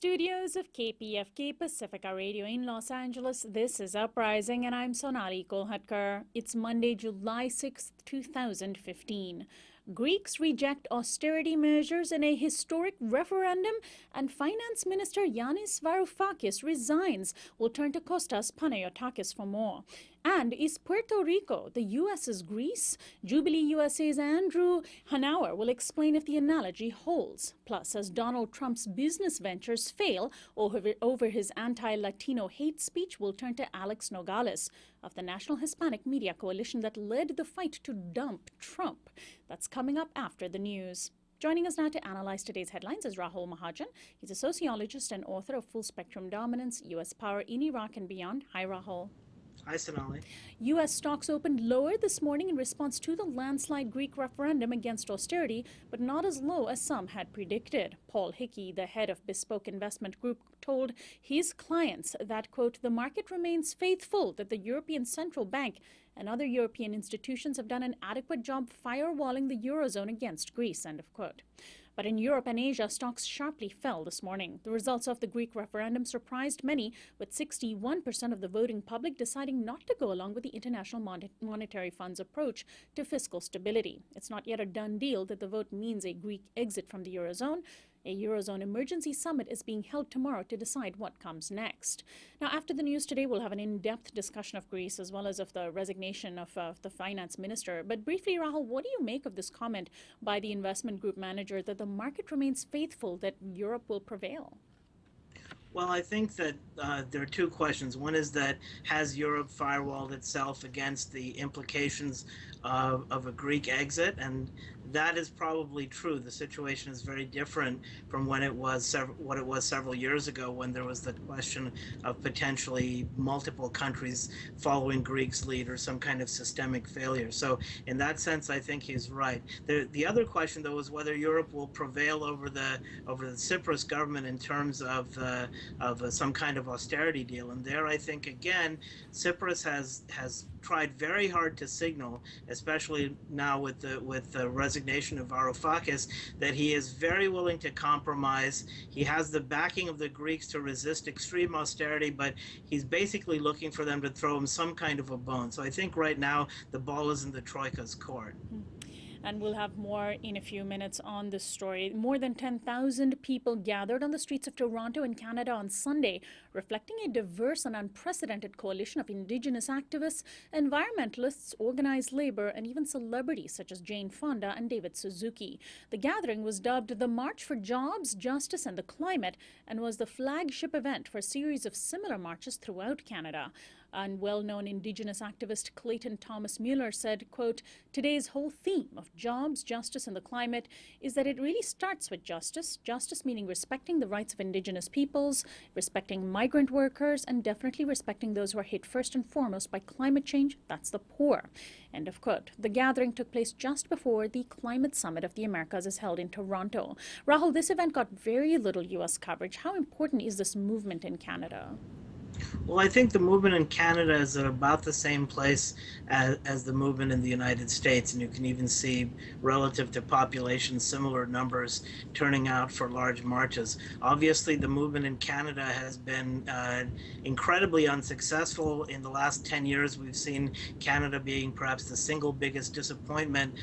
studios of KPFK Pacifica Radio in Los Angeles, this is Uprising, and I'm Sonali. It's Monday, July 6th, 2015. Greeks reject austerity measures in a historic referendum, and Finance Minister Yanis Varoufakis resigns. We'll turn to Costas Panayotakis for more. And is Puerto Rico the U.S.'s Greece? Jubilee USA's Andrew Hanauer will explain if the analogy holds. Plus, as Donald Trump's business ventures fail over his anti-Latino hate speech, we'll turn to Alex Nogales of the National Hispanic Media Coalition that led the fight to dump Trump. That's coming up after the news. Joining us now to analyze today's headlines is Rahul Mahajan. He's a sociologist and author of Full Spectrum Dominance, U.S. Power in Iraq and Beyond. Hi, Rahul. Hi, Sonali. U.S. stocks opened lower this morning in response to the landslide Greek referendum against austerity, but not as low as some had predicted. Paul Hickey, the head of Bespoke Investment Group, told his clients that, quote, the market remains faithful that the European Central Bank and other European institutions have done an adequate job firewalling the Eurozone against Greece, end of quote. But in Europe and Asia, stocks sharply fell this morning. The results of the Greek referendum surprised many, with 61% of the voting public deciding not to go along with the International Monetary Fund's approach to fiscal stability. It's not yet a done deal that the vote means a Greek exit from the Eurozone. A Eurozone emergency summit is being held tomorrow to decide what comes next. Now, after the news today, we'll have an in-depth discussion of Greece as well as of the resignation of the finance minister. But briefly, Rahul, what do you make of this comment by the investment group manager that the market remains faithful that Europe will prevail? Well, I think that there are two questions. One is that has Europe firewalled itself against the implications of a Greek exit? And that is probably true. The situation is very different from when it was what it was several years ago, when there was the question of potentially multiple countries following Greece's lead or some kind of systemic failure. So in that sense, I think he's right. The other question, though, is whether Europe will prevail over the Cyprus government in terms of some kind of austerity deal. And there, I think, again, Cyprus has tried very hard to signal, especially now with the resignation of Varoufakis, that he is very willing to compromise. He has the backing of the Greeks to resist extreme austerity, but he's basically looking for them to throw him some kind of a bone. So I think right now the ball is in the Troika's court. And we'll have more in a few minutes on this story. More than 10,000 people gathered on the streets of Toronto in Canada on Sunday, reflecting a diverse and unprecedented coalition of Indigenous activists, environmentalists, organized labor, and even celebrities such as Jane Fonda and David Suzuki. The gathering was dubbed the March for Jobs, Justice and the Climate and was the flagship event for a series of similar marches throughout Canada. And well-known Indigenous activist Clayton Thomas Mueller said, quote, today's whole theme of jobs, justice, and the climate is that it really starts with justice. Justice meaning respecting the rights of Indigenous peoples, respecting migrant workers, and definitely respecting those who are hit first and foremost by climate change. That's the poor. End of quote. The gathering took place just before the Climate Summit of the Americas is held in Toronto. Rahul, this event got very little U.S. coverage. How important is this movement in Canada? Well, I think the movement in Canada is at about the same place as the movement in the United States, and you can even see, relative to population, similar numbers turning out for large marches. Obviously, the movement in Canada has been incredibly unsuccessful. In the last 10 years, we've seen Canada being perhaps the single biggest disappointment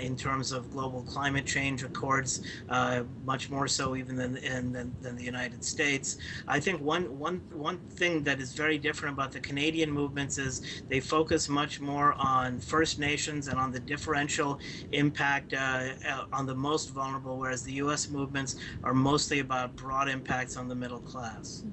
in terms of global climate change accords, much more so even than the United States. I think one thing that is very different about the Canadian movements is they focus much more on First Nations and on the differential impact on the most vulnerable, whereas the U.S. movements are mostly about broad impacts on the middle class.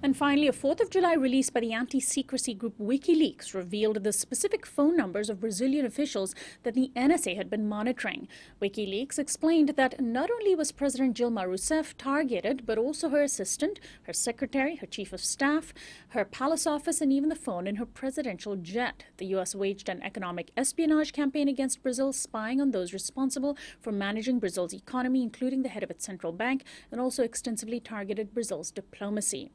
And finally, a 4th of July release by the anti-secrecy group WikiLeaks revealed the specific phone numbers of Brazilian officials that the NSA had been monitoring. WikiLeaks explained that not only was President Dilma Rousseff targeted, but also her assistant, her secretary, her chief of staff, her palace office, and even the phone in her presidential jet. The U.S. waged an economic espionage campaign against Brazil, spying on those responsible for managing Brazil's economy, including the head of its central bank, and also extensively targeted Brazil's diplomacy.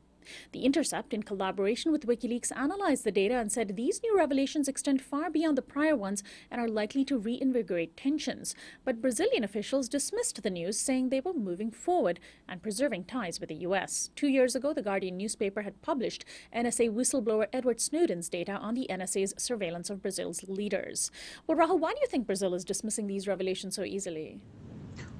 The Intercept, in collaboration with WikiLeaks, analyzed the data and said these new revelations extend far beyond the prior ones and are likely to reinvigorate tensions. But Brazilian officials dismissed the news, saying they were moving forward and preserving ties with the U.S. 2 years ago, the Guardian newspaper had published NSA whistleblower Edward Snowden's data on the NSA's surveillance of Brazil's leaders. Well, Rahul, why do you think Brazil is dismissing these revelations so easily?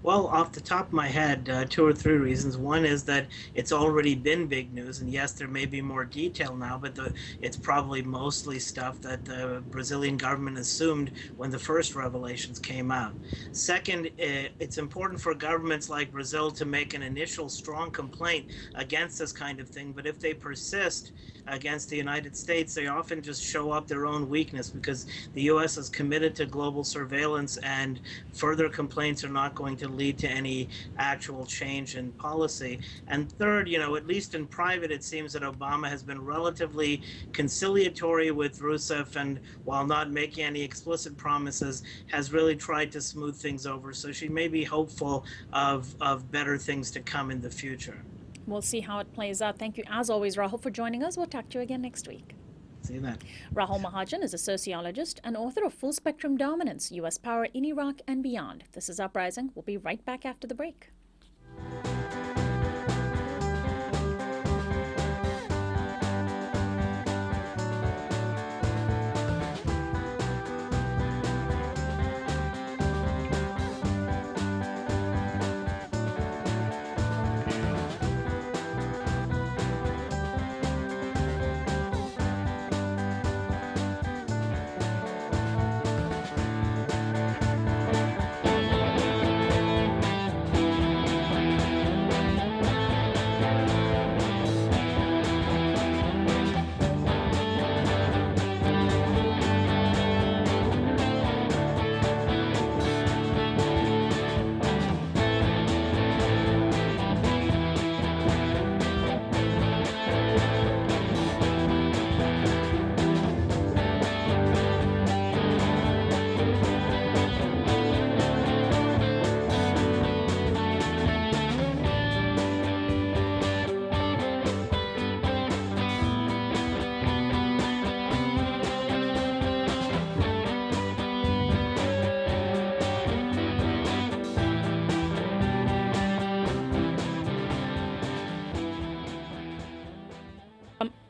Well, off the top of my head, 2 or 3 reasons. One is that it's already been big news, and yes, there may be more detail now, but it's probably mostly stuff that the Brazilian government assumed when the first revelations came out. Second, it's important for governments like Brazil to make an initial strong complaint against this kind of thing, but if they persist against the United States, they often just show up their own weakness because the U.S. is committed to global surveillance, and further complaints are not going to lead to any actual change in policy. And third, at least in private, it seems that Obama has been relatively conciliatory with Rousseff, and while not making any explicit promises, has really tried to smooth things over. So she may be hopeful of better things to come in the future. We'll see how it plays out. Thank you, as always, Rahul, for joining us. We'll talk to you again next week. See you then. Rahul Mahajan is a sociologist and author of Full Spectrum Dominance, U.S. Power in Iraq and Beyond. This is Uprising. We'll be right back after the break.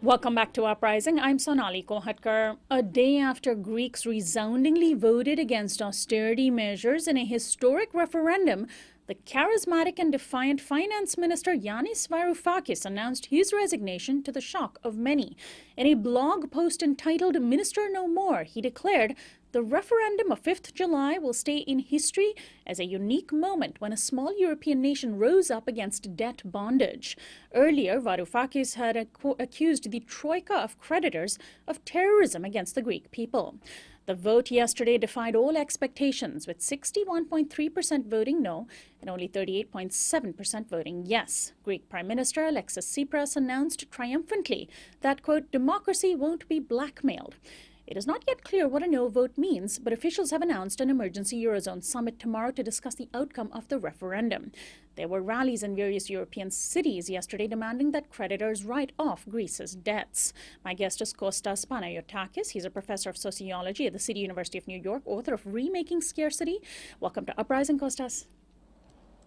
Welcome back to Uprising. I'm Sonali Kohatkar. A day after Greeks resoundingly voted against austerity measures in a historic referendum, the charismatic and defiant Finance Minister Yanis Varoufakis announced his resignation to the shock of many. In a blog post entitled Minister No More, he declared, "The referendum of 5th July will stay in history as a unique moment when a small European nation rose up against debt bondage." Earlier, Varoufakis had accused the troika of creditors of terrorism against the Greek people. The vote yesterday defied all expectations, with 61.3% voting no and only 38.7% voting yes. Greek Prime Minister Alexis Tsipras announced triumphantly that, quote, "democracy won't be blackmailed." It is not yet clear what a no vote means, but officials have announced an emergency Eurozone summit tomorrow to discuss the outcome of the referendum. There were rallies in various European cities yesterday demanding that creditors write off Greece's debts. My guest is Costas Panayotakis. He's a professor of sociology at the City University of New York, author of Remaking Scarcity. Welcome to Uprising, Costas.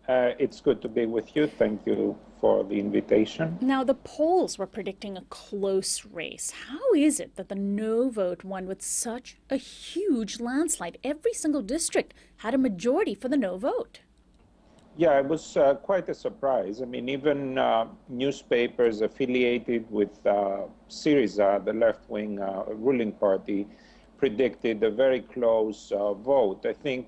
It's good to be with you. Thank you for the invitation. Now, the polls were predicting a close race. How is it that the no vote won with such a huge landslide? Every single district had a majority for the no vote. Yeah, it was quite a surprise. I mean, even newspapers affiliated with Syriza, the left-wing ruling party, predicted a very close vote. I think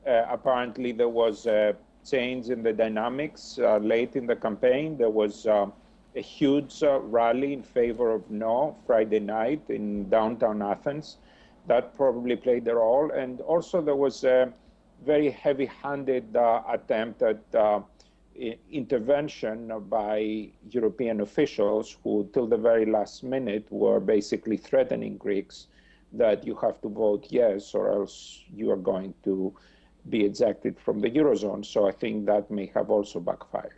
apparently there was a change in the dynamics late in the campaign. There was a huge rally in favor of no Friday night in downtown Athens. That probably played a role. And also there was a very heavy-handed attempt at intervention by European officials who, till the very last minute, were basically threatening Greeks that you have to vote yes or else you are going to be ejected from the Eurozone. So I think that may have also backfired.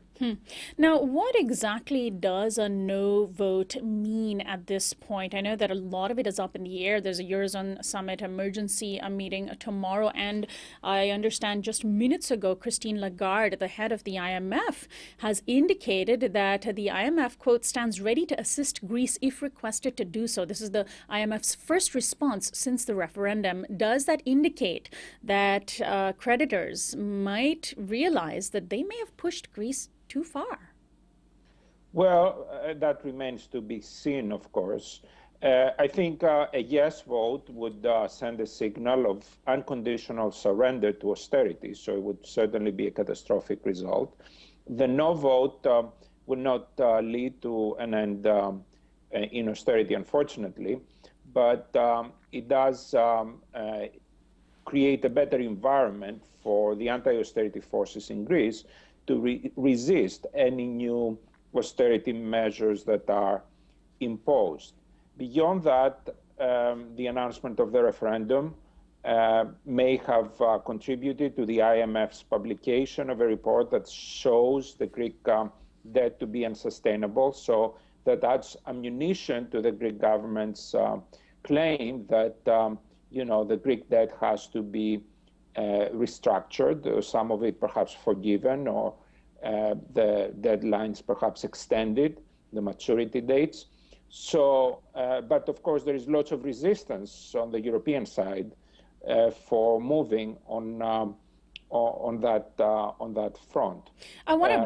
Now, what exactly does a no vote mean at this point? I know that a lot of it is up in the air. There's a Eurozone summit emergency meeting tomorrow, and I understand just minutes ago, Christine Lagarde, the head of the IMF, has indicated that the IMF, quote, stands ready to assist Greece if requested to do so. This is the IMF's first response since the referendum. Does that indicate that creditors might realize that they may have pushed Greece too far? Well, that remains to be seen, of course. I think a yes vote would send a signal of unconditional surrender to austerity, so it would certainly be a catastrophic result. The no vote would not lead to an end in austerity, unfortunately, but it does create a better environment for the anti-austerity forces in Greece to resist any new austerity measures that are imposed. Beyond that, the announcement of the referendum may have contributed to the IMF's publication of a report that shows the Greek debt to be unsustainable. So that adds ammunition to the Greek government's claim that the Greek debt has to be restructured, some of it perhaps forgiven, or the deadlines perhaps extended, the maturity dates. So, but of course, there is lots of resistance on the European side for moving on that front. I want to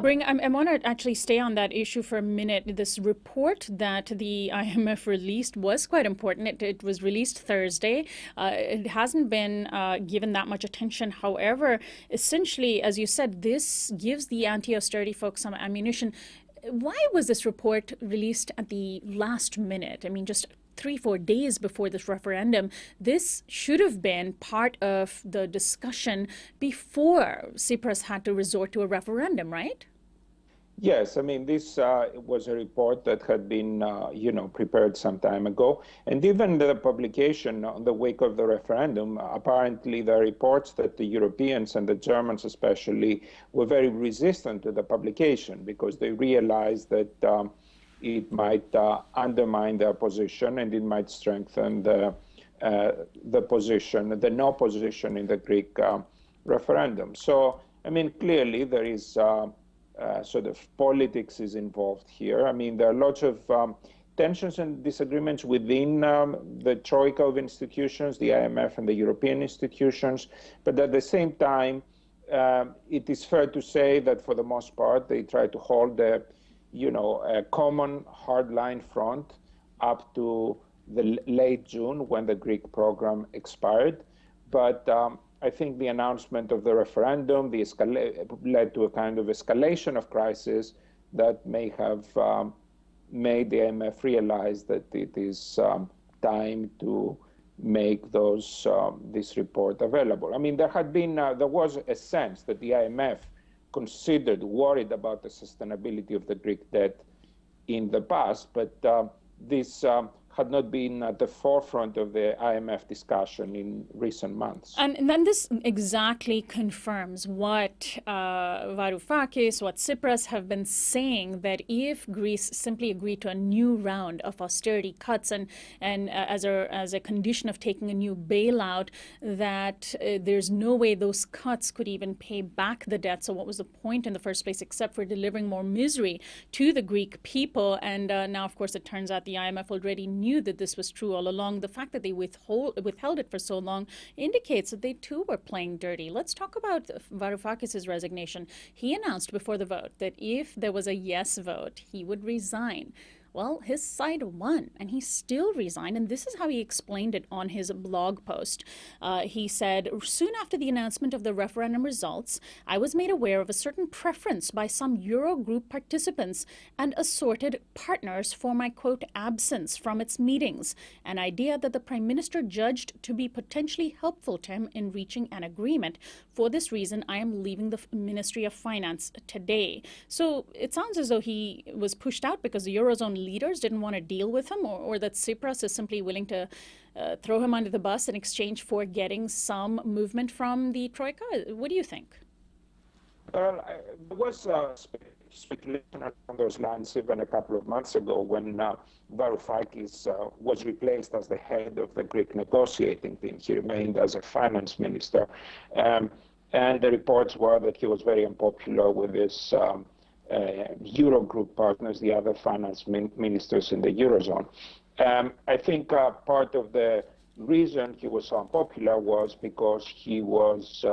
I want to actually stay on that issue for a minute. This report that the IMF released was quite important. It was released Thursday. It hasn't been given that much attention. However, essentially, as you said, this gives the anti-austerity folks some ammunition. Why was this report released at the last minute? I mean, just 3-4 days before this referendum. This should have been part of the discussion before Tsipras had to resort to a referendum, right? Yes, I mean, this was a report that had been, prepared some time ago. And even the publication on the wake of the referendum, apparently the reports that the Europeans and the Germans especially were very resistant to the publication because they realized that it might undermine their position and it might strengthen the position, the no position in the Greek referendum. So, I mean, clearly there is sort of politics is involved here. I mean, there are lots of tensions and disagreements within the troika of institutions, the IMF and the European institutions. But at the same time, it is fair to say that for the most part, they try to hold a common hardline front up to the late June when the Greek program expired. But I think the announcement of the referendum led to a kind of escalation of crisis that may have made the IMF realize that it is time to make this report available. I mean, there was a sense that the IMF worried about the sustainability of the Greek debt in the past, but this had not been at the forefront of the IMF discussion in recent months. And then this exactly confirms what Varoufakis, what Tsipras have been saying, that if Greece simply agreed to a new round of austerity cuts and as a condition of taking a new bailout, that there's no way those cuts could even pay back the debt. So what was the point in the first place except for delivering more misery to the Greek people? And now, of course, it turns out the IMF already knew that this was true all along. The fact that they withheld it for so long indicates that they too were playing dirty. Let's talk about Varoufakis' resignation. He announced before the vote that if there was a yes vote, he would resign. Well, his side won, and he still resigned, and this is how he explained it on his blog post. He said, soon after the announcement of the referendum results, I was made aware of a certain preference by some Eurogroup participants and assorted partners for my, quote, absence from its meetings, an idea that the Prime Minister judged to be potentially helpful to him in reaching an agreement. For this reason, I am leaving the Ministry of Finance today. So it sounds as though he was pushed out because the Eurozone leaders didn't want to deal with him, or that Tsipras is simply willing to throw him under the bus in exchange for getting some movement from the Troika. What do you think? Well, there was speculation along those lines even a couple of months ago when Varoufakis was replaced as the head of the Greek negotiating team. He remained as a finance minister. And the reports were that he was very unpopular with his Eurogroup partners, the other finance ministers in the Eurozone. I think part of the reason he was so unpopular was because he was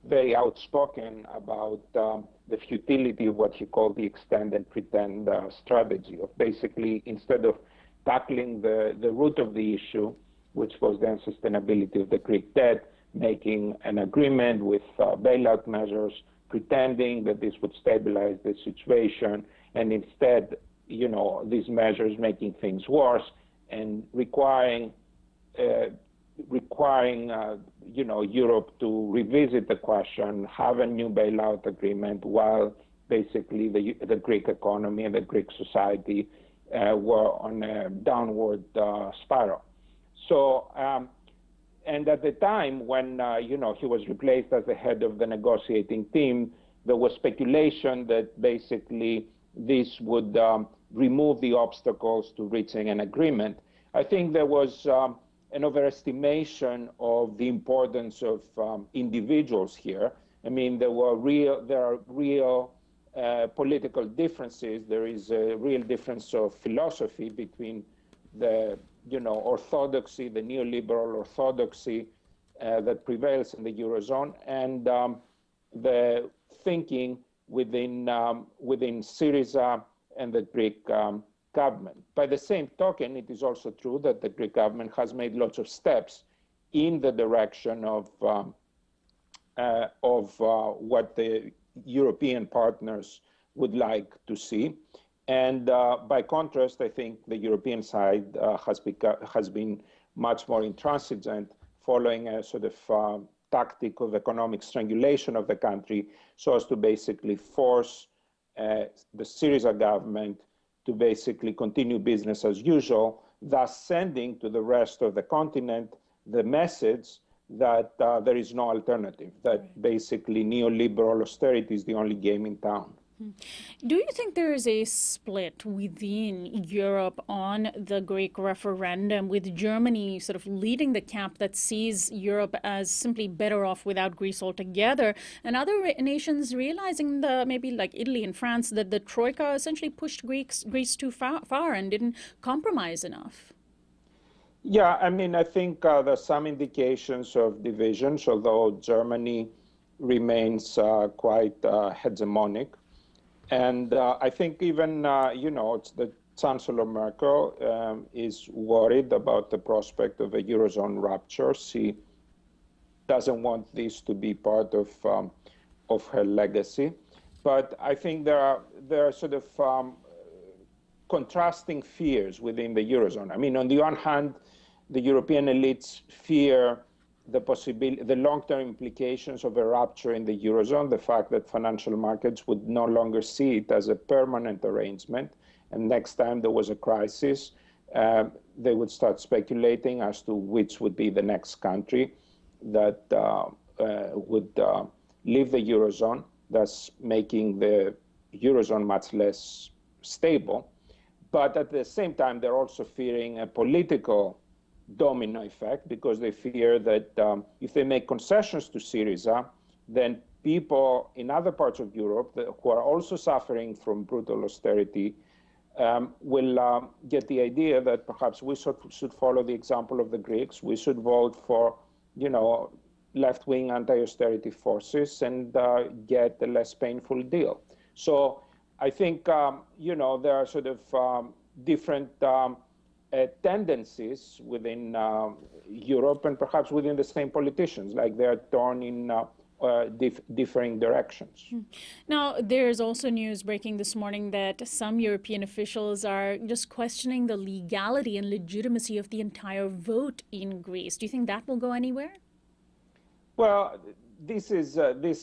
very outspoken about the futility of what he called the extend and pretend strategy, of basically, instead of tackling the root of the issue, which was the unsustainability of the Greek debt, making an agreement with bailout measures, pretending that this would stabilize the situation, and instead, these measures making things worse and requiring Europe to revisit the question, have a new bailout agreement, while basically the Greek economy and the Greek society were on a downward spiral. So, and at the time when he was replaced as the head of the negotiating team, there was speculation that basically this would remove the obstacles to reaching an agreement. I think there was an overestimation of the importance of individuals here. I mean, there are real political differences. There is a real difference of philosophy between the orthodoxy, the neoliberal orthodoxy that prevails in the Eurozone, and the thinking within Syriza and the Greek government. By the same token, it is also true that the Greek government has made lots of steps in the direction of what the European partners would like to see. And by contrast, I think the European side has been much more intransigent, following a sort of tactic of economic strangulation of the country, so as to basically force the Syriza government to basically continue business as usual, thus sending to the rest of the continent the message that there is no alternative, that basically neoliberal austerity is the only game in town. Do you think there is a split within Europe on the Greek referendum, with Germany sort of leading the camp that sees Europe as simply better off without Greece altogether, and other nations realizing, maybe like Italy and France, that the Troika essentially pushed Greece too far and didn't compromise enough? Yeah, I mean, I think there's some indications of divisions, although Germany remains quite hegemonic. And I think even, it's the Chancellor Merkel is worried about the prospect of a Eurozone rupture. She doesn't want this to be part of her legacy. But I think there are sort of contrasting fears within the Eurozone. I mean, on the one hand, the European elites fear the long-term implications of a rupture in the Eurozone, the fact that financial markets would no longer see it as a permanent arrangement. And next time there was a crisis, they would start speculating as to which would be the next country that would leave the Eurozone, thus making the Eurozone much less stable. But at the same time, they're also fearing a political domino effect, because they fear that if they make concessions to Syriza, then people in other parts of Europe who are also suffering from brutal austerity will get the idea that perhaps we should follow the example of the Greeks. We should vote for, left-wing anti-austerity forces and get a less painful deal. So I think, there are sort of different tendencies within Europe, and perhaps within the same politicians, like they're torn in differing directions. Now, there's also news breaking this morning that some European officials are just questioning the legality and legitimacy of the entire vote in Greece. Do you think that will go anywhere? Well, this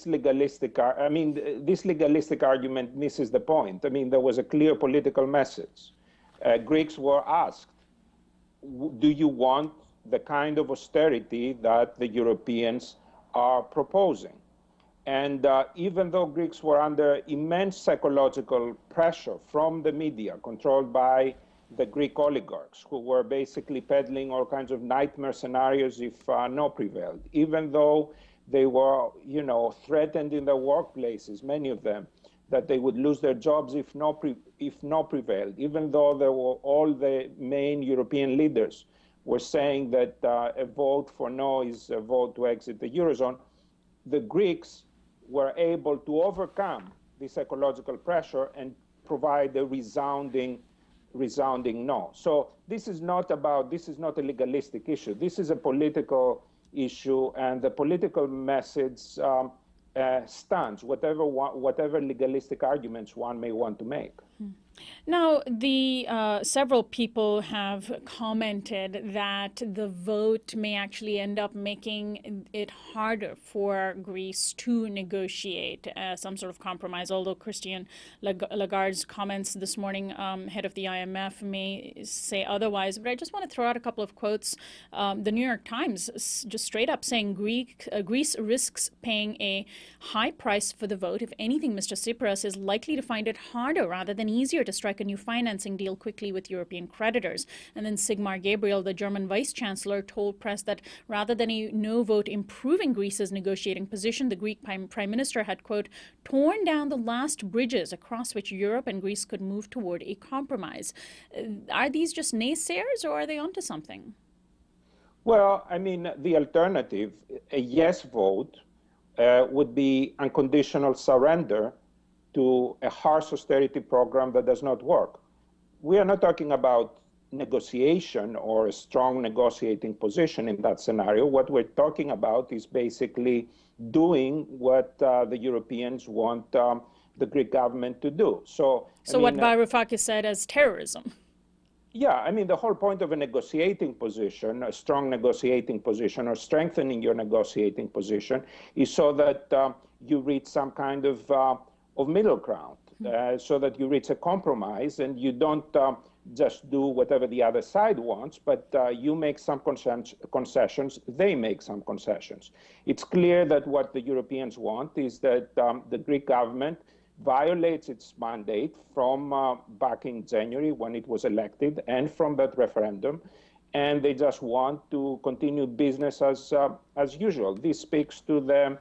legalistic argument misses the point. I mean, there was a clear political message. Greeks were asked, do you want the kind of austerity that the Europeans are proposing? And even though Greeks were under immense psychological pressure from the media, controlled by the Greek oligarchs, who were basically peddling all kinds of nightmare scenarios if no prevailed, even though they were, threatened in their workplaces, many of them, that they would lose their jobs if no prevailed, even though there were all the main European leaders were saying that a vote for no is a vote to exit the Eurozone, the Greeks were able to overcome the psychological pressure and provide a resounding no. So this is not a legalistic issue. This is a political issue, and the political message stands, whatever legalistic arguments one may want to make. Now, several people have commented that the vote may actually end up making it harder for Greece to negotiate some sort of compromise, although Christine Lagarde's comments this morning, head of the IMF, may say otherwise. But I just want to throw out a couple of quotes. The New York Times just straight up saying Greece risks paying a high price for the vote. If anything, Mr. Tsipras is likely to find it harder rather than easier to strike a new financing deal quickly with European creditors. And then Sigmar Gabriel, the German vice chancellor, told press that rather than a no vote improving Greece's negotiating position, the Greek prime minister had, quote, torn down the last bridges across which Europe and Greece could move toward a compromise. Are these just naysayers, or are they onto something? Well, I mean, the alternative, a yes vote, would be unconditional surrender to a harsh austerity program that does not work. We are not talking about negotiation or a strong negotiating position in that scenario. What we're talking about is basically doing what the Europeans want the Greek government to do. So what Varoufakis said as terrorism. Yeah, I mean, the whole point of a negotiating position, a strong negotiating position, or strengthening your negotiating position, is so that you reach some kind of middle ground, so that you reach a compromise and you don't just do whatever the other side wants, but you make some concessions, they make some concessions. It's clear that what the Europeans want is that the Greek government violates its mandate from back in January when it was elected and from that referendum, and they just want to continue business as usual. This speaks to the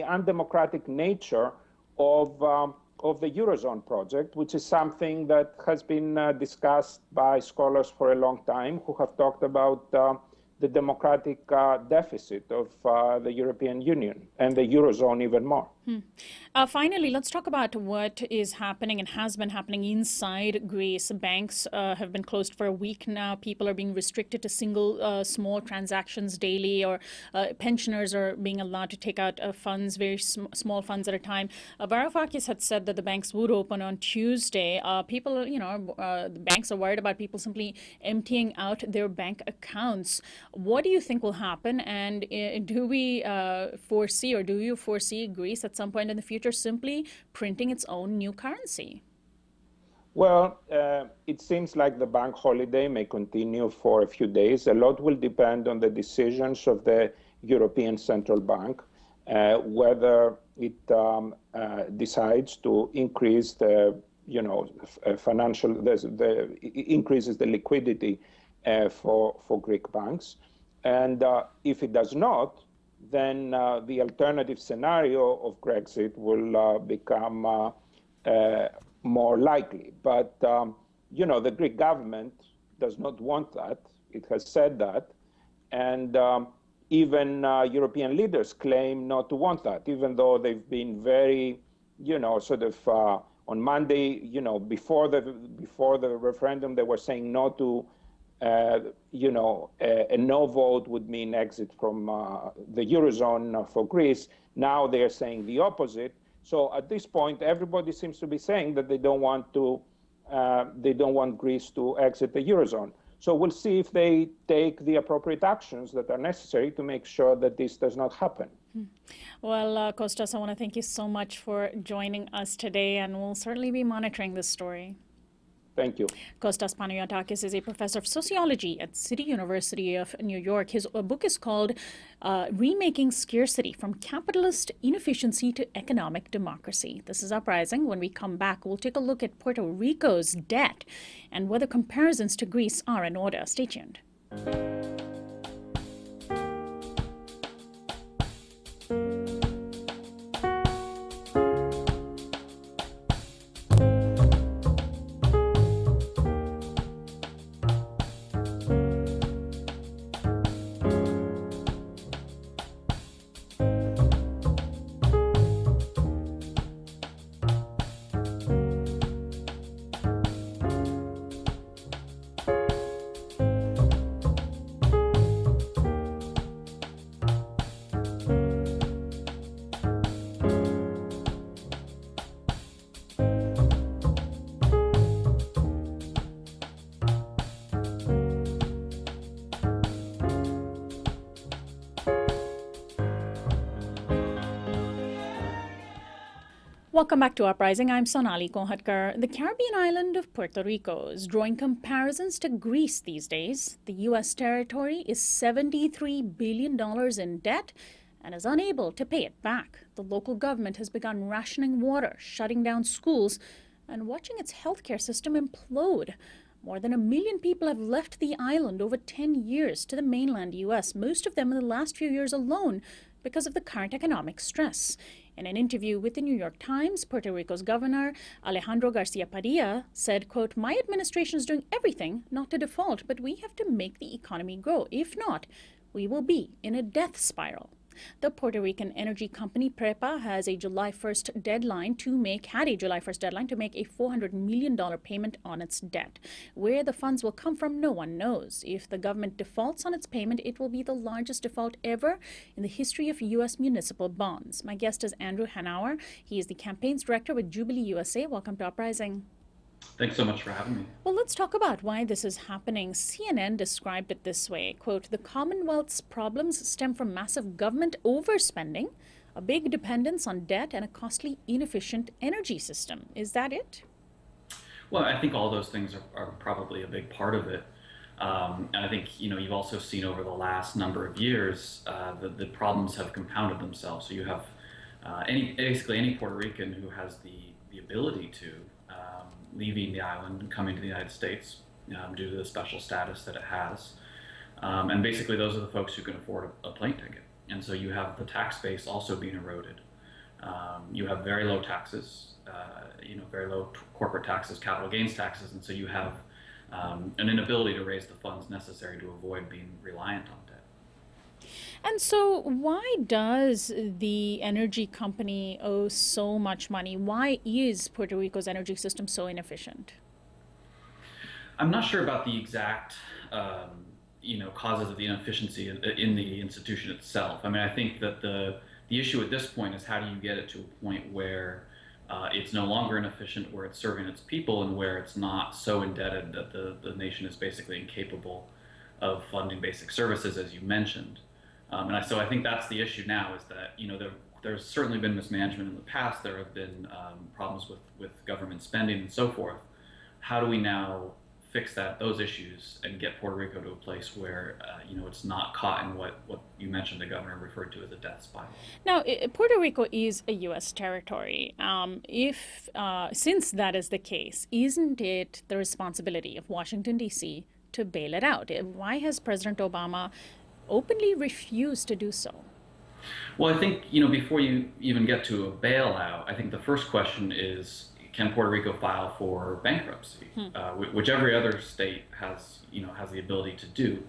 undemocratic nature of the Eurozone project, which is something that has been discussed by scholars for a long time, who have talked about the democratic deficit of the European Union and the Eurozone even more. Finally, let's talk about what is happening and has been happening inside Greece. Banks have been closed for a week now. People are being restricted to single small transactions daily, or pensioners are being allowed to take out funds, very small funds at a time. Varoufakis had said that the banks would open on Tuesday. People, the banks are worried about people simply emptying out their bank accounts. What do you think will happen? And do you foresee Greece at some point in the future simply printing its own new currency? Well, it seems like the bank holiday may continue for a few days. A lot will depend on the decisions of the European Central Bank, whether it decides to increase increases the liquidity for Greek banks. And if it does not, then the alternative scenario of Brexit will become more likely. But, the Greek government does not want that. It has said that. And even European leaders claim not to want that, even though they've been very, on Monday, before the referendum, they were saying no to a no vote would mean exit from the Eurozone for Greece. Now they're saying the opposite. So at this point, everybody seems to be saying that they don't want Greece to exit the Eurozone. So we'll see if they take the appropriate actions that are necessary to make sure that this does not happen. Well, Costas, I want to thank you so much for joining us today, and we'll certainly be monitoring this story. Thank you. Costas Panayotakis is a professor of sociology at City University of New York. His book is called Remaking Scarcity: From Capitalist Inefficiency to Economic Democracy. This is Uprising. When we come back, we'll take a look at Puerto Rico's debt and whether comparisons to Greece are in order. Stay tuned. Welcome back to Uprising. I'm Sonali. The Caribbean island of Puerto Rico is drawing comparisons to Greece these days. The U.S. territory is $73 billion in debt and is unable to pay it back. The local government has begun rationing water, shutting down schools, and watching its healthcare system implode. More than 1 million people have left the island over 10 years to the mainland U.S., most of them in the last few years alone because of the current economic stress. In an interview with the New York Times, Puerto Rico's governor, Alejandro Garcia Padilla, said, quote, "My administration is doing everything not to default, but we have to make the economy grow. If not, we will be in a death spiral." The Puerto Rican energy company PREPA has a July 1st deadline to make a $400 million payment on its debt. Where the funds will come from, no one knows. If the government defaults on its payment, it will be the largest default ever in the history of U.S. municipal bonds. My guest is Andrew Hanauer. He is the campaigns director with Jubilee USA. Welcome to Uprising. Thanks so much for having me. Well, let's talk about why this is happening. CNN described it this way, quote, "The Commonwealth's problems stem from massive government overspending, a big dependence on debt, and a costly, inefficient energy system." Is that it? Well, I think all those things are probably a big part of it. And I think, you've also seen over the last number of years the problems have compounded themselves. So you have basically any Puerto Rican who has the ability to leaving the island and coming to the United States due to the special status that it has. And basically those are the folks who can afford a plane ticket. And so you have the tax base also being eroded. You have very low taxes, very low corporate taxes, capital gains taxes. And so you have an inability to raise the funds necessary to avoid being reliant on debt. And so why does the energy company owe so much money? Why is Puerto Rico's energy system so inefficient? I'm not sure about the exact causes of the inefficiency in the institution itself. I mean, I think that the issue at this point is how do you get it to a point where it's no longer inefficient, where it's serving its people, and where it's not so indebted that the nation is basically incapable of funding basic services, as you mentioned. So I think that's the issue now, is that there's certainly been mismanagement in the past. There have been problems with government spending and so forth. How do we now fix those issues and get Puerto Rico to a place where it's not caught in what you mentioned the governor referred to as a death spiral? Now, Puerto Rico is a U.S. territory. Since that is the case, isn't it the responsibility of Washington, D.C. to bail it out? Why has President Obama openly refused to do so? Well, I think, before you even get to a bailout, I think the first question is, can Puerto Rico file for bankruptcy, which every other state has the ability to do.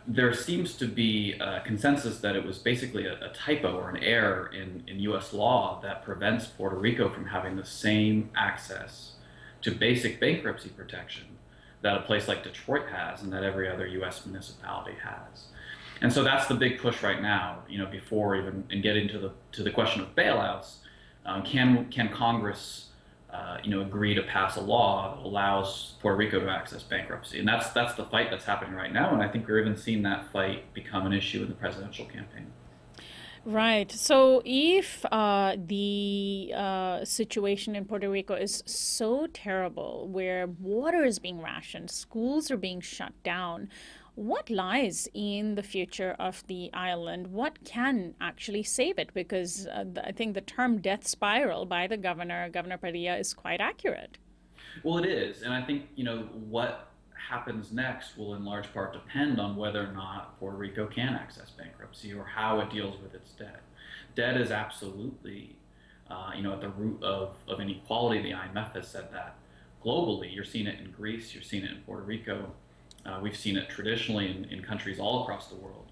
There seems to be a consensus that it was basically a typo or an error in U.S. law that prevents Puerto Rico from having the same access to basic bankruptcy protection that a place like Detroit has and that every other U.S. municipality has. And so that's the big push right now, before even getting to the question of bailouts. Can Congress agree to pass a law that allows Puerto Rico to access bankruptcy? And that's the fight that's happening right now. And I think we're even seeing that fight become an issue in the presidential campaign. Right. So if the situation in Puerto Rico is so terrible, where water is being rationed, schools are being shut down, what lies in the future of the island? What can actually save it? Because I think the term death spiral by the governor, Governor Padilla, is quite accurate. Well, it is, and I think what happens next will in large part depend on whether or not Puerto Rico can access bankruptcy or how it deals with its debt. Debt is absolutely, at the root of inequality. The IMF has said that globally. You're seeing it in Greece. You're seeing it in Puerto Rico. We've seen it traditionally in countries all across the world.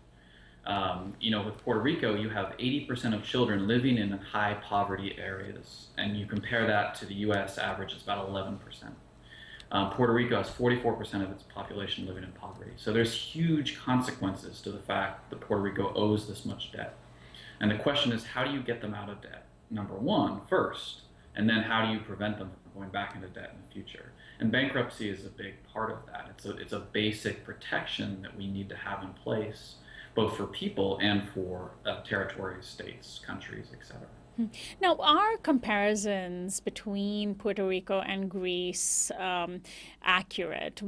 With Puerto Rico, you have 80% of children living in high poverty areas, and you compare that to the U.S. average, it's about 11%. Puerto Rico has 44% of its population living in poverty. So there's huge consequences to the fact that Puerto Rico owes this much debt. And the question is, how do you get them out of debt? Number one, first, and then how do you prevent them from going back into debt in the future? And bankruptcy is a big part of that. It's a basic protection that we need to have in place, both for people and for territories, states, countries, etc. Now, are comparisons between Puerto Rico and Greece accurate?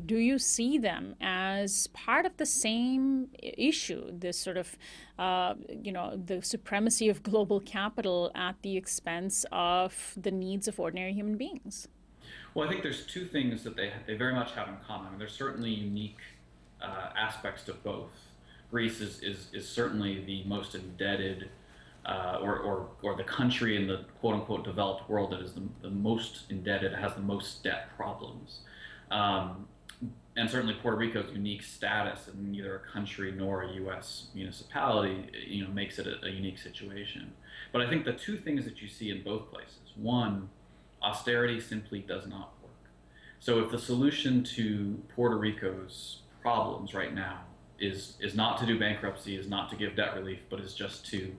Do you see them as part of the same issue, this sort of, the supremacy of global capital at the expense of the needs of ordinary human beings? Well, I think there's two things that they very much have in common. I mean, there's certainly unique aspects to both. Greece is certainly the most indebted, or the country in the quote-unquote developed world that is the most indebted, has the most debt problems. And certainly Puerto Rico's unique status in neither a country nor a U.S. municipality, makes it a unique situation. But I think the two things that you see in both places, one, austerity simply does not work. So if the solution to Puerto Rico's problems right now is not to do bankruptcy, is not to give debt relief, but is just to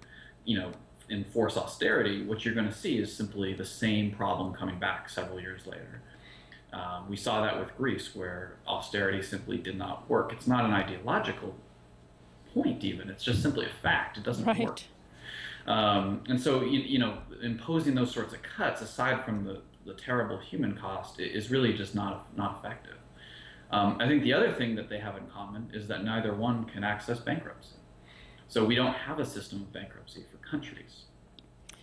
enforce austerity, what you're going to see is simply the same problem coming back several years later. We saw that with Greece, where austerity simply did not work. It's not an ideological point even, it's just simply a fact. It doesn't work. And so, imposing those sorts of cuts, aside from the terrible human cost, is really just not effective. I think the other thing that they have in common is that neither one can access bankruptcy. So we don't have a system of bankruptcy for countries.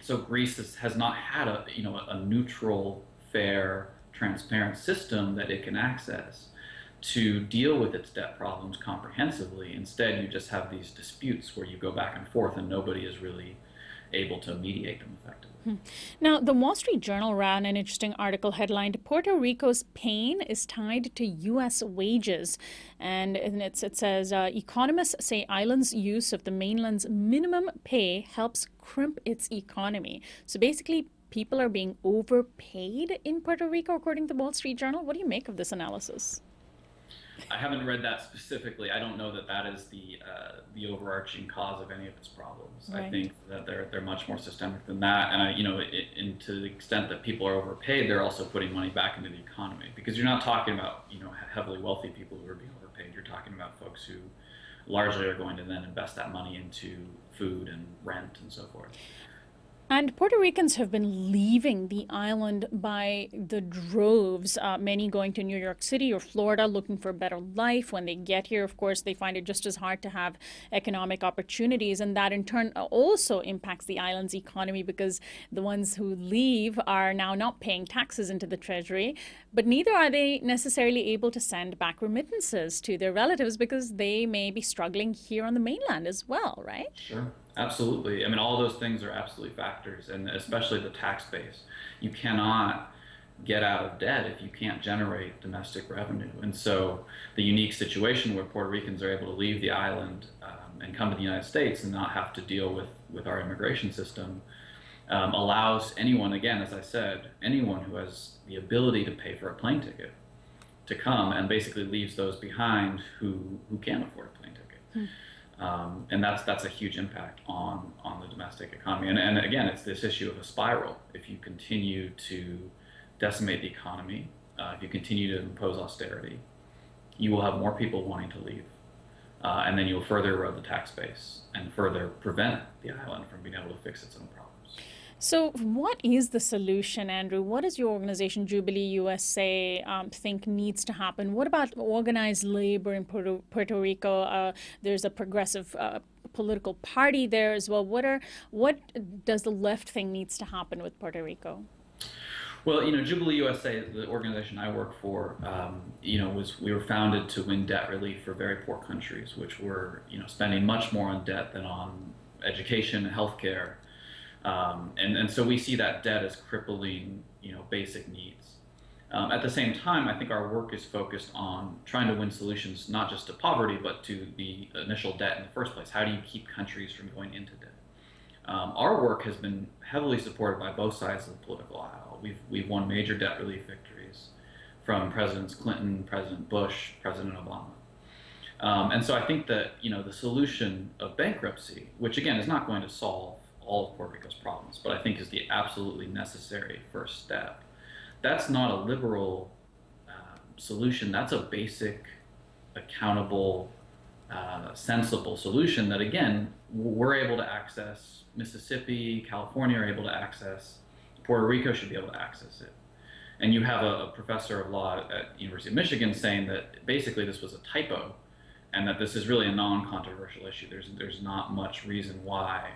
So Greece has not had a neutral, fair, transparent system that it can access to deal with its debt problems comprehensively. Instead, you just have these disputes where you go back and forth and nobody is really able to mediate them effectively. Now, the Wall Street Journal ran an interesting article headlined, Puerto Rico's pain is tied to U.S. wages. And it says, economists say island's use of the mainland's minimum pay helps crimp its economy. So basically, people are being overpaid in Puerto Rico, according to the Wall Street Journal. What do you make of this analysis? I haven't read that specifically. I don't know that is the overarching cause of any of its problems. Right. I think that they're much more systemic than that. And to the extent that people are overpaid, they're also putting money back into the economy, because you're not talking about heavily wealthy people who are being overpaid. You're talking about folks who largely are going to then invest that money into food and rent and so forth. And Puerto Ricans have been leaving the island by the droves, many going to New York City or Florida looking for a better life. When they get here, of course, they find it just as hard to have economic opportunities. And that in turn also impacts the island's economy, because the ones who leave are now not paying taxes into the treasury, but neither are they necessarily able to send back remittances to their relatives, because they may be struggling here on the mainland as well, right? Sure. Absolutely. I mean, all those things are absolutely factors, and especially the tax base. You cannot get out of debt if you can't generate domestic revenue. And so the unique situation where Puerto Ricans are able to leave the island and come to the United States and not have to deal with our immigration system allows anyone, again, as I said, anyone who has the ability to pay for a plane ticket to come, and basically leaves those behind who can't afford a plane ticket. And that's a huge impact on the domestic economy. And again, it's this issue of a spiral. If you continue to decimate the economy, if you continue to impose austerity, you will have more people wanting to leave. and then you'll further erode the tax base and further prevent the island from being able to fix its own problems. So what is the solution, Andrew? What does your organization, Jubilee USA, think needs to happen? What about organized labor in Puerto Rico? There's a progressive political party there as well. What does the left think needs to happen with Puerto Rico? Well, Jubilee USA, the organization I work for, we were founded to win debt relief for very poor countries, which were, spending much more on debt than on education and healthcare. And so we see that debt as crippling, basic needs. At the same time, I think our work is focused on trying to win solutions not just to poverty, but to the initial debt in the first place. How do you keep countries from going into debt? Our work has been heavily supported by both sides of the political aisle. We've won major debt relief victories from Presidents Clinton, President Bush, President Obama. And so I think that, the solution of bankruptcy, which again is not going to solve all of Puerto Rico's problems, but I think is the absolutely necessary first step. That's not a liberal solution. That's a basic, accountable, sensible solution that, again, we're able to access. Mississippi, California are able to access. Puerto Rico should be able to access it. And you have a professor of law at the University of Michigan saying that basically this was a typo and that this is really a non-controversial issue. There's not much reason why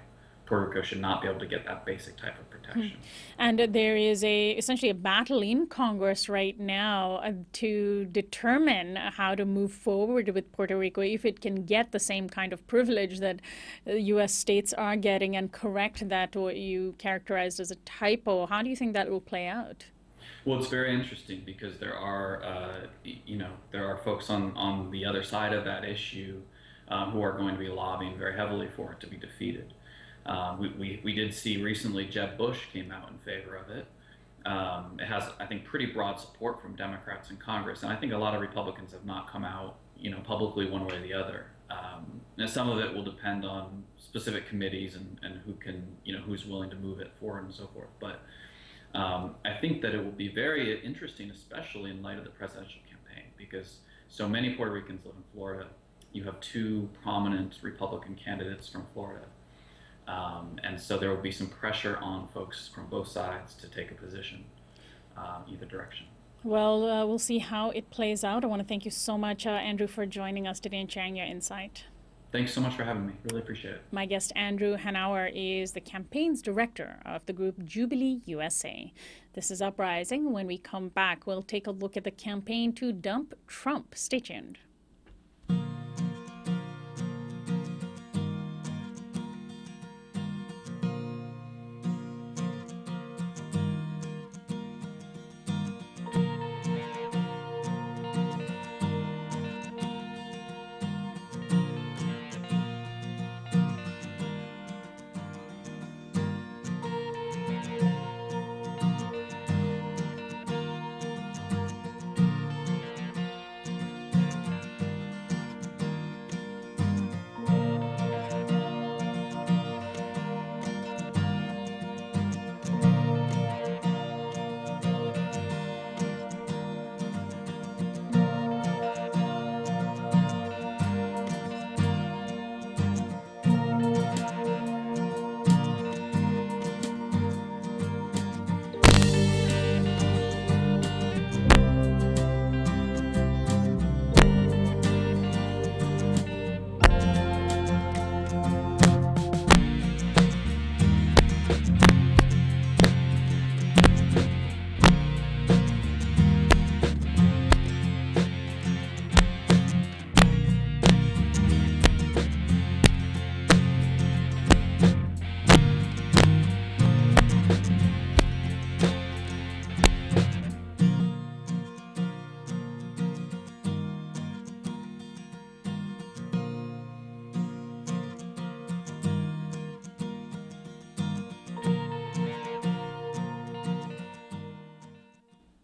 Puerto Rico should not be able to get that basic type of protection. And there is essentially a battle in Congress right now to determine how to move forward with Puerto Rico if it can get the same kind of privilege that U.S. states are getting and correct that what you characterized as a typo. How do you think that will play out? Well, it's very interesting because there are folks on the other side of that issue who are going to be lobbying very heavily for it to be defeated. We did see recently Jeb Bush came out in favor of it. It has, I think, pretty broad support from Democrats in Congress, and I think a lot of Republicans have not come out, publicly one way or the other. Now some of it will depend on specific committees and who can, who's willing to move it forward and so forth. But I think that it will be very interesting, especially in light of the presidential campaign, because so many Puerto Ricans live in Florida. You have two prominent Republican candidates from Florida. And so there will be some pressure on folks from both sides to take a position either direction. Well, we'll see how it plays out. I want to thank you so much, Andrew, for joining us today and sharing your insight. Thanks so much for having me. Really appreciate it. My guest, Andrew Hanauer, is the campaigns director of the group Jubilee USA. This is Uprising. When we come back, we'll take a look at the campaign to dump Trump. Stay tuned.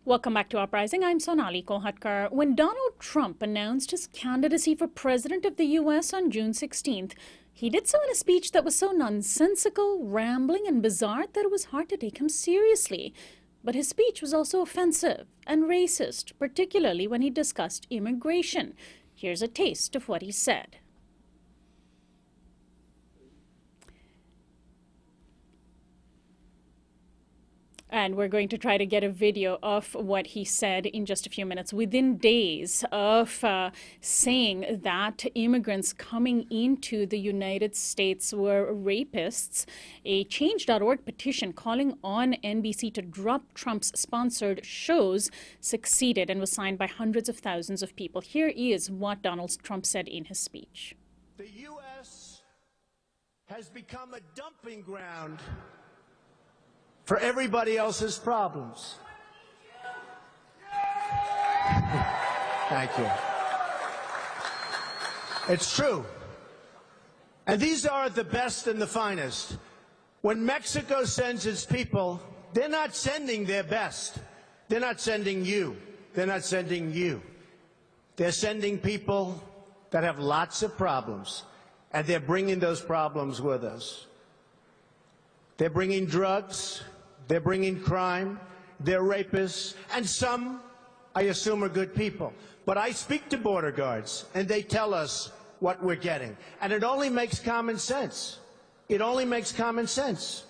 Welcome back to Uprising. I'm Sonali. When Donald Trump announced his candidacy for president of the U.S. on June 16th, he did so in a speech that was so nonsensical, rambling, and bizarre that it was hard to take him seriously. But his speech was also offensive and racist, particularly when he discussed immigration. Here's a taste of what he said. And we're going to try to get a video of what he said in just a few minutes. Within days of saying that immigrants coming into the United States were rapists, a Change.org petition calling on NBC to drop Trump's sponsored shows succeeded and was signed by hundreds of thousands of people. Here is what Donald Trump said in his speech. The U.S. has become a dumping ground for everybody else's problems. Thank you. It's true. And these are the best and the finest. When Mexico sends its people, they're not sending their best. They're not sending you. They're not sending you. They're sending people that have lots of problems, and they're bringing those problems with us. They're bringing drugs, they're bringing crime, they're rapists, and some, I assume, are good people. But I speak to border guards, and they tell us what we're getting. And it only makes common sense. It only makes common sense.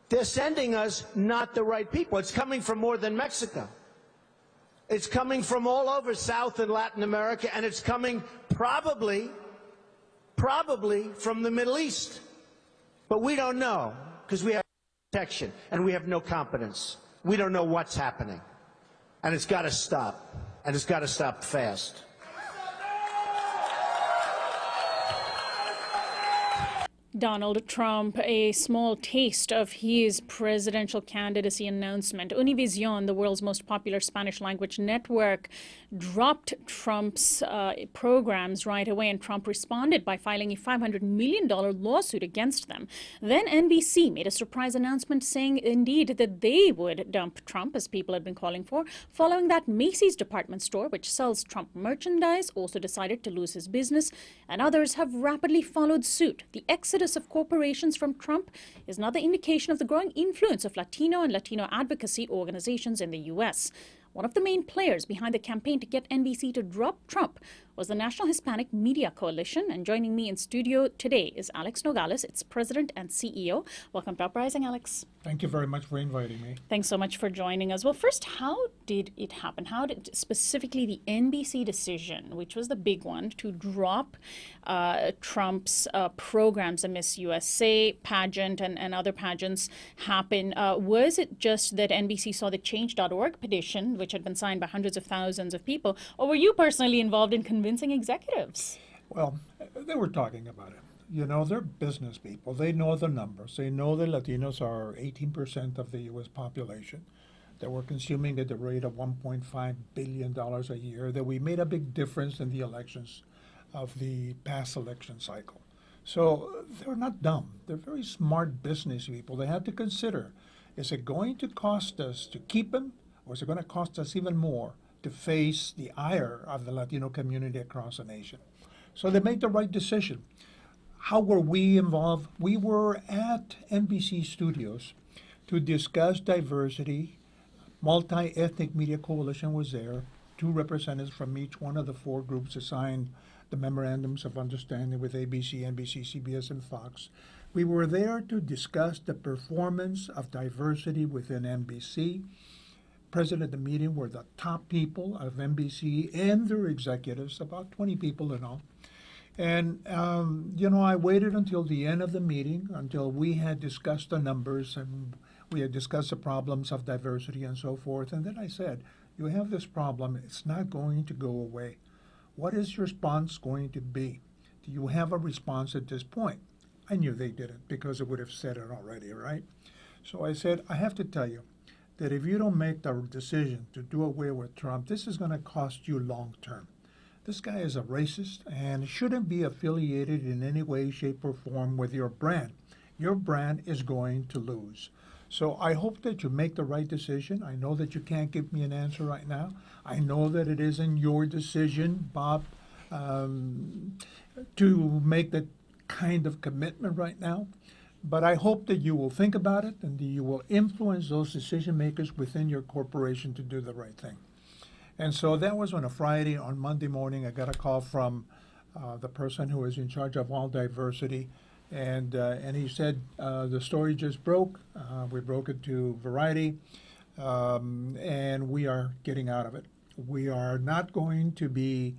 They're sending us not the right people. It's coming from more than Mexico. It's coming from all over South and Latin America, and it's coming probably from the Middle East. But we don't know, because we have protection, and we have no competence. We don't know what's happening. And it's got to stop. And it's got to stop fast. Donald Trump, a small taste of his presidential candidacy announcement. Univision, the world's most popular Spanish language network, dropped Trump's programs right away, and Trump responded by filing a $500 million lawsuit against them. Then NBC made a surprise announcement saying, indeed, that they would dump Trump, as people had been calling for. Following that, Macy's department store, which sells Trump merchandise, also decided to lose his business, and others have rapidly followed suit. The exodus of corporations from Trump is another indication of the growing influence of Latino and Latino advocacy organizations in the U.S. One of the main players behind the campaign to get NBC to drop Trump was the National Hispanic Media Coalition. And joining me in studio today is Alex Nogales, its president and CEO. Welcome to Uprising, Alex. Thank you very much for inviting me. Thanks so much for joining us. Well, first, how did it happen? How did specifically the NBC decision, which was the big one, to drop Trump's programs, the Miss USA pageant and other pageants, happen? Was it just that NBC saw the Change.org petition, which had been signed by hundreds of thousands of people, or were you personally involved in convincing executives? Well, they were talking about it. You know, they're business people. They know the numbers. They know that Latinos are 18% of the U.S. population, that we're consuming at the rate of $1.5 billion a year, that we made a big difference in the elections of the past election cycle. So they're not dumb. They're very smart business people. They had to consider, is it going to cost us to keep them, or is it going to cost us even more to face the ire of the Latino community across the nation? So they made the right decision. How were we involved? We were at NBC Studios to discuss diversity. Multi-ethnic Media Coalition was there. 2 representatives from each one of the 4 groups assigned the memorandums of understanding with ABC, NBC, CBS, and Fox. We were there to discuss the performance of diversity within NBC. Present at the meeting were the top people of NBC and their executives, about 20 people in all. And, you know, I waited until the end of the meeting, until we had discussed the numbers and we had discussed the problems of diversity and so forth. And then I said, you have this problem. It's not going to go away. What is your response going to be? Do you have a response at this point? I knew they didn't, because I would have said it already, right? So I said, I have to tell you that if you don't make the decision to do away with Trump, this is going to cost you long term. This guy is a racist and shouldn't be affiliated in any way, shape, or form with your brand. Your brand is going to lose. So I hope that you make the right decision. I know that you can't give me an answer right now. I know that it isn't your decision, Bob, to make that kind of commitment right now. But I hope that you will think about it and that you will influence those decision makers within your corporation to do the right thing. And so that was on a Friday. On Monday morning, I got a call from the person who is in charge of all diversity. And he said, the story just broke. We broke it to Variety, and we are getting out of it. We are not going to be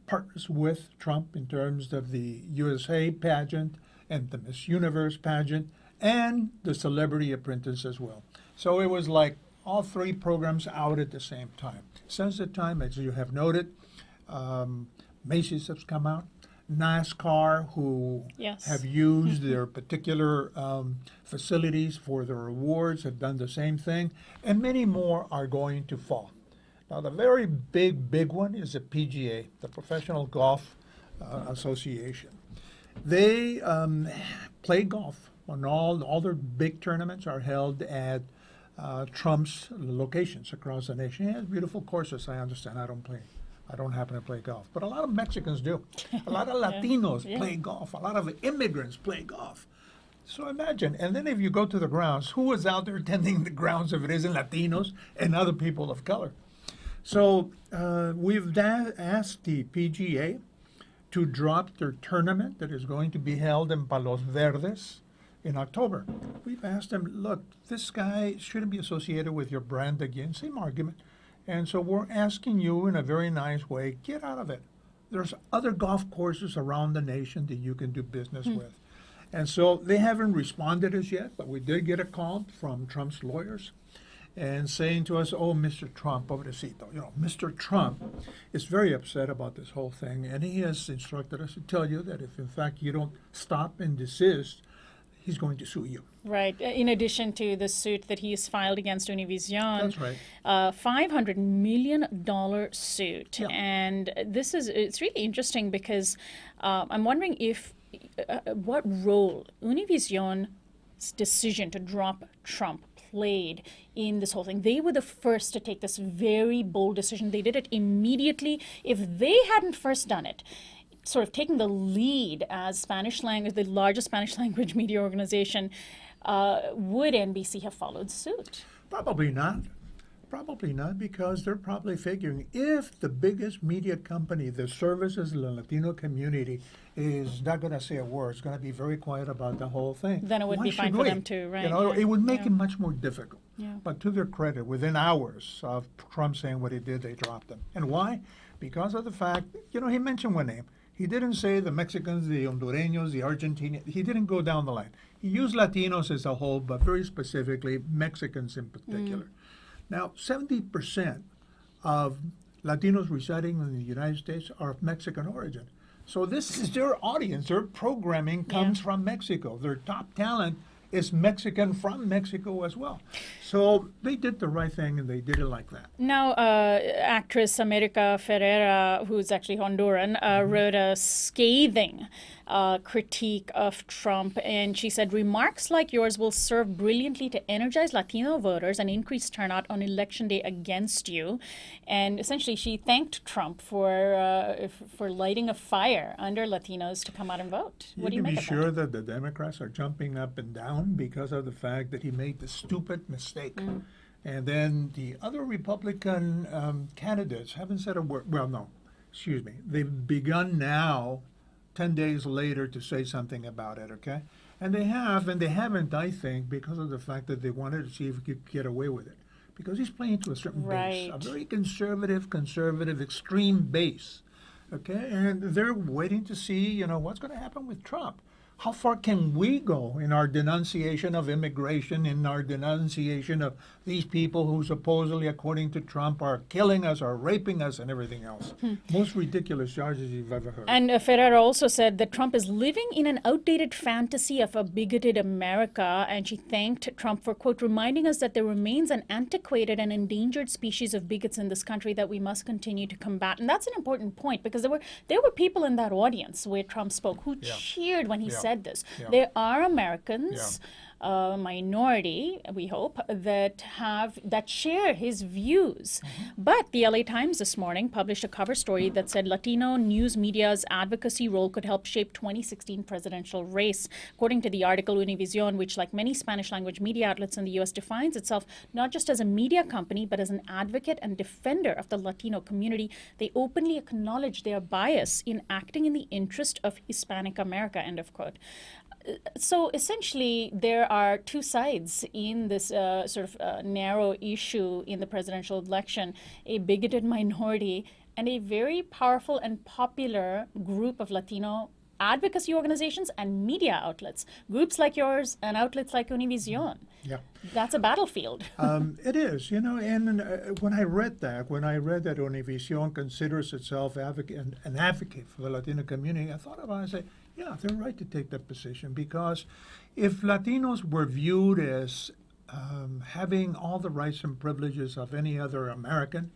partners with Trump in terms of the USA pageant and the Miss Universe pageant and the Celebrity Apprentice as well. So it was like all three programs out at the same time. Since the time, as you have noted, Macy's has come out. NASCAR, who Yes. have used their particular facilities for their awards, have done the same thing, and many more are going to fall. Now, the very big one is the PGA, the Professional Golf Association. They play golf when all their big tournaments are held at Trump's locations across the nation. He has beautiful courses, I understand. I don't happen to play golf, but a lot of Mexicans do. A lot of Latinos play golf. A lot of immigrants play golf. So imagine, and then if you go to the grounds, who is out there tending the grounds if it isn't Latinos and other people of color? So we've asked the PGA to drop their tournament that is going to be held in Palos Verdes in October. We've asked them, look, this guy shouldn't be associated with your brand again. Same argument. And so we're asking you in a very nice way, get out of it. There's other golf courses around the nation that you can do business with. And so they haven't responded as yet, but we did get a call from Trump's lawyers and saying to us, oh, Mr. Trump, pobrecito, Mr. Trump is very upset about this whole thing, and he has instructed us to tell you that if in fact you don't stop and desist, he's going to sue you. Right. In addition to the suit that he's filed against Univision, That's right. $500 million suit. Yeah. And it's really interesting because I'm wondering if what role Univision's decision to drop Trump played in this whole thing. They were the first to take this very bold decision. They did it immediately. If they hadn't first done it, sort of taking the lead as the largest Spanish language media organization, would NBC have followed suit? Probably not. Probably not, because they're probably figuring if the biggest media company that services the Latino community is not going to say a word, it's going to be very quiet about the whole thing. Then it would why be fine should for we? them too, right? It would make it much more difficult. Yeah. But to their credit, within hours of Trump saying what he did, they dropped him. And why? Because of the fact, he mentioned one name. He didn't say the Mexicans, the Hondureños, the Argentinians. He didn't go down the line. He used Latinos as a whole, but very specifically Mexicans in particular. Now, 70% of Latinos residing in the United States are of Mexican origin. So this is their audience. Their programming comes from Mexico. Their top talent is Mexican from Mexico as well. So they did the right thing, and they did it like that. Now, actress America Ferrera, who's actually Honduran, wrote a scathing critique of Trump, and she said, remarks like yours will serve brilliantly to energize Latino voters and increase turnout on election day against you. And essentially, she thanked Trump for lighting a fire under Latinos to come out and vote. What do you can make be of sure that the Democrats are jumping up and down because of the fact that he made the stupid mistake. And then the other Republican candidates haven't said a word. Well, no, excuse me. They've begun now, 10 days later, to say something about it, okay? And they haven't, I think, because of the fact that they wanted to see if he could get away with it. Because he's playing to a certain base, a Right. very conservative, extreme base, okay? And they're waiting to see, what's going to happen with Trump. How far can we go in our denunciation of immigration, in our denunciation of these people who supposedly, according to Trump, are killing us, are raping us, and everything else? Most ridiculous charges you've ever heard. And Ferrera also said that Trump is living in an outdated fantasy of a bigoted America, and she thanked Trump for, quote, reminding us that there remains an antiquated and endangered species of bigots in this country that we must continue to combat. And that's an important point, because there were people in that audience where Trump spoke who cheered when he said this. Yeah. There are Americans minority, we hope, that share his views. But the LA Times this morning published a cover story that said Latino news media's advocacy role could help shape 2016 presidential race. According to the article, Univision, which like many Spanish language media outlets in the U.S. defines itself not just as a media company, but as an advocate and defender of the Latino community, they openly acknowledge their bias in acting in the interest of Hispanic America, end of quote. So essentially, there are two sides in this narrow issue in the presidential election: a bigoted minority and a very powerful and popular group of Latino advocacy organizations and media outlets, groups like yours and outlets like Univision. Yeah. That's a battlefield. It is, and when I read that Univision considers itself an advocate for the Latino community, I thought about it and said, yeah, they're right to take that position, because if Latinos were viewed as having all the rights and privileges of any other American,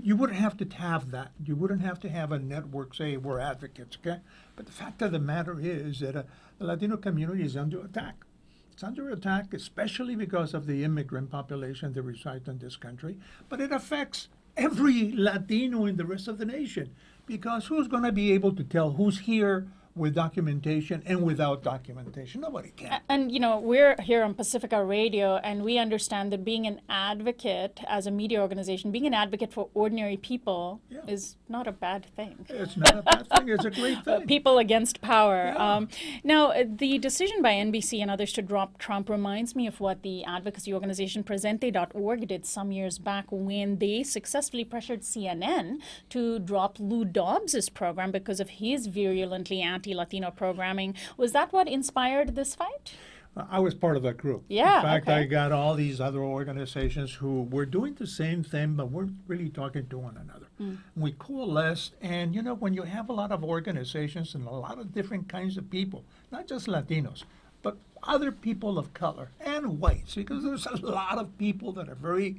you wouldn't have to have that. You wouldn't have to have a network say we're advocates, okay? But the fact of the matter is that the Latino community is under attack. It's under attack, especially because of the immigrant population that resides in this country. But it affects every Latino in the rest of the nation, because who's going to be able to tell who's here with documentation and without documentation? Nobody can. And, we're here on Pacifica Radio, and we understand that being an advocate as a media organization, being an advocate for ordinary people is not a bad thing. It's not a bad thing. It's a great thing. People against power. Yeah. Now, the decision by NBC and others to drop Trump reminds me of what the advocacy organization Presente.org did some years back when they successfully pressured CNN to drop Lou Dobbs's program because of his virulently anti-Latino programming. Was that what inspired this fight? I was part of that group. Yeah, in fact, okay. I got all these other organizations who were doing the same thing, but we're really talking to one another. We coalesced, and when you have a lot of organizations and a lot of different kinds of people, not just Latinos, but other people of color and whites, because there's a lot of people that are very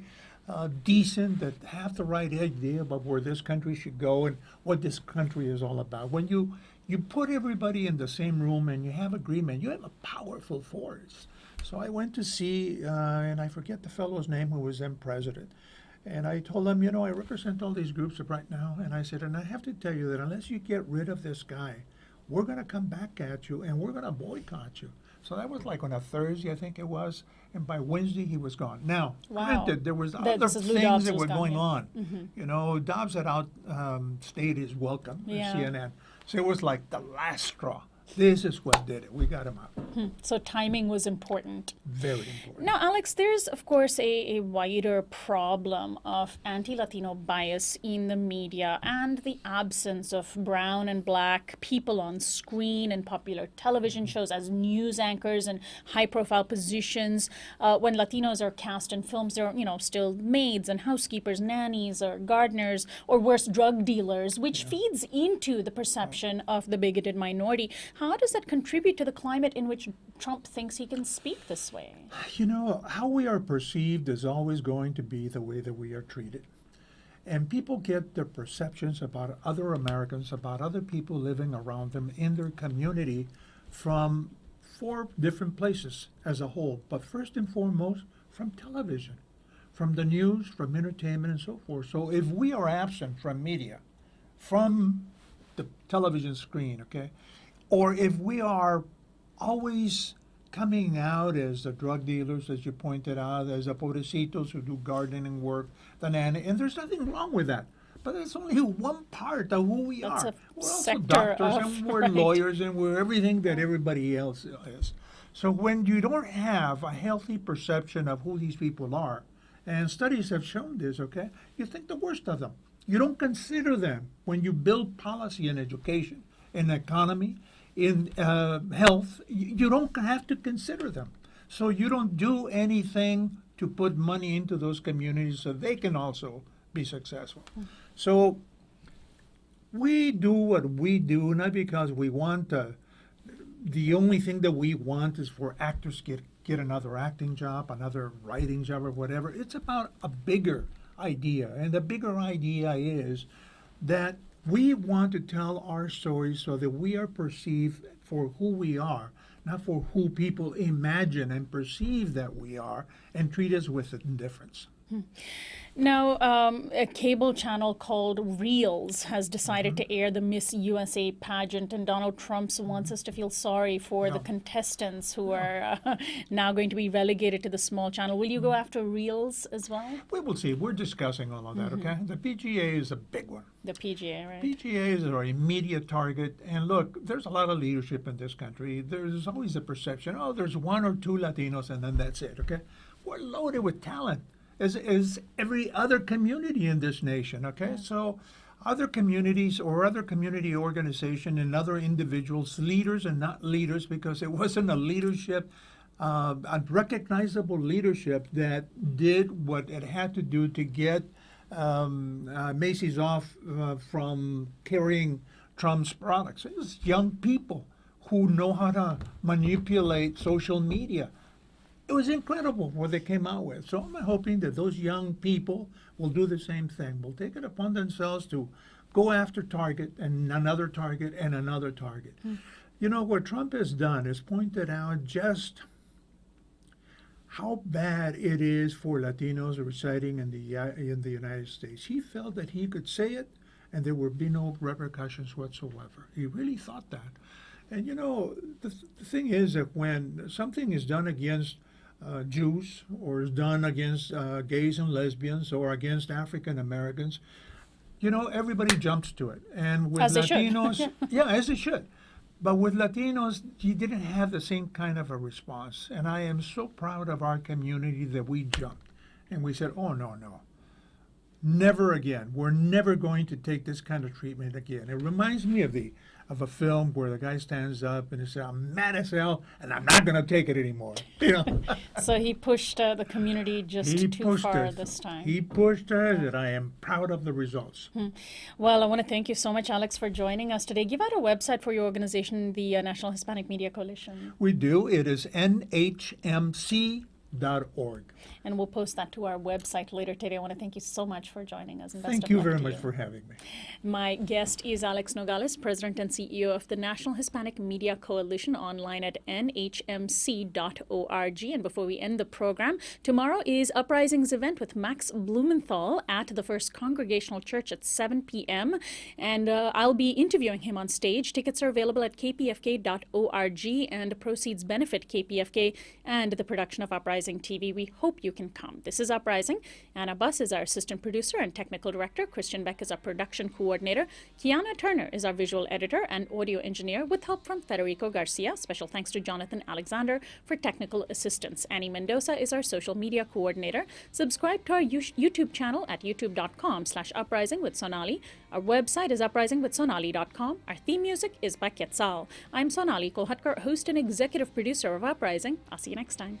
decent, that have the right idea about where this country should go and what this country is all about. When you put everybody in the same room and you have agreement, you have a powerful force. So I went to see, and I forget the fellow's name who was then president. And I told him, I represent all these groups right now. And I said, and I have to tell you that unless you get rid of this guy, we're going to come back at you and we're going to boycott you. So that was like on a Thursday, I think it was. And by Wednesday, he was gone. Now, granted, there was other things that were going on. Dobbs had outstayed his welcome at CNN. So it was like the last straw. This is what did it. We got him out. So timing was important. Very important. Now, Alex, there's, of course, a wider problem of anti-Latino bias in the media and the absence of brown and black people on screen and popular television shows as news anchors and high-profile positions. When Latinos are cast in films, they're, still maids and housekeepers, nannies or gardeners, or worse, drug dealers, which feeds into the perception of the bigoted minority. How does that contribute to the climate in which Trump thinks he can speak this way? How we are perceived is always going to be the way that we are treated. And people get their perceptions about other Americans, about other people living around them in their community from 4 different places as a whole. But first and foremost, from television, from the news, from entertainment, and so forth. So if we are absent from media, from the television screen, okay, or if we are always coming out as the drug dealers, as you pointed out, as the pobrecitos who do gardening work, the nanny, and there's nothing wrong with that. But it's only one part of who we are. We're also doctors, and we're lawyers, and we're everything that everybody else is. So when you don't have a healthy perception of who these people are, and studies have shown this, okay, you think the worst of them. You don't consider them when you build policy in education, in economy, in health. You don't have to consider them. So you don't do anything to put money into those communities so they can also be successful. So we do what we do, not because we want the only thing that we want is for actors get another acting job, another writing job, or whatever. It's about a bigger idea. And the bigger idea is that we want to tell our stories so that we are perceived for who we are, not for who people imagine and perceive that we are, and treat us with indifference. Now, a cable channel called Reels has decided to air the Miss USA pageant, and Donald Trump wants us to feel sorry for the contestants who are now going to be relegated to the small channel. Will you go after Reels as well? We will see. We're discussing all of that, okay? The PGA is a big one. The PGA, right? PGA is our immediate target. And look, there's a lot of leadership in this country. There's always a perception, oh, there's one or two Latinos and then that's it, okay? We're loaded with talent, as every other community in this nation, okay? So other communities or other community organization and other individuals, leaders and not leaders, because it wasn't a leadership, a recognizable leadership that did what it had to do to get Macy's off from carrying Trump's products. It was young people who know how to manipulate social media. It was incredible what they came out with. So I'm hoping that those young people will do the same thing, will take it upon themselves to go after Target and another Target and another Target. You know, what Trump has done is pointed out just how bad it is for Latinos residing in the United States. He felt that he could say it and there would be no repercussions whatsoever. He really thought that. And you know, the thing is that when something is done against Jews or is done against gays and lesbians or against African Americans, you know, everybody jumps to it. And with As they Latinos, should. yeah, as they should. But with Latinos, he didn't have the same kind of a response. And I am so proud of our community that we jumped and we said, oh, no, never again. We're never going to take this kind of treatment again. It reminds me of a film where the guy stands up and he says, I'm mad as hell and I'm not going to take it anymore. You know? So he pushed the community just too far this time. He pushed us, and I am proud of the results. Well, I want to thank you so much, Alex, for joining us today. Give out a website for your organization, the National Hispanic Media Coalition. We do. It is nhmc.org. And we'll post that to our website later today. I want to thank you so much for joining us. And best Thank of you luck very to much for having me. My guest is Alex Nogales, President and CEO of the National Hispanic Media Coalition, online at nhmc.org. And before we end the program, tomorrow is Uprising's event with Max Blumenthal at the First Congregational Church at 7 p.m. And I'll be interviewing him on stage. Tickets are available at kpfk.org, and proceeds benefit KPFK and the production of Uprising TV. We hope you can come. This is Uprising. Anna Buss is our assistant producer and technical director. Christian Beck is our production coordinator. Kiana Turner is our visual editor and audio engineer, with help from Federico Garcia. Special thanks to Jonathan Alexander for technical assistance. Annie Mendoza is our social media coordinator. Subscribe to our YouTube channel at youtube.com/uprising with Sonali. Our website is uprisingwithsonali.com. Our theme music is by Quetzal. I'm Sonali Kolhatkar, host and executive producer of Uprising. I'll see you next time.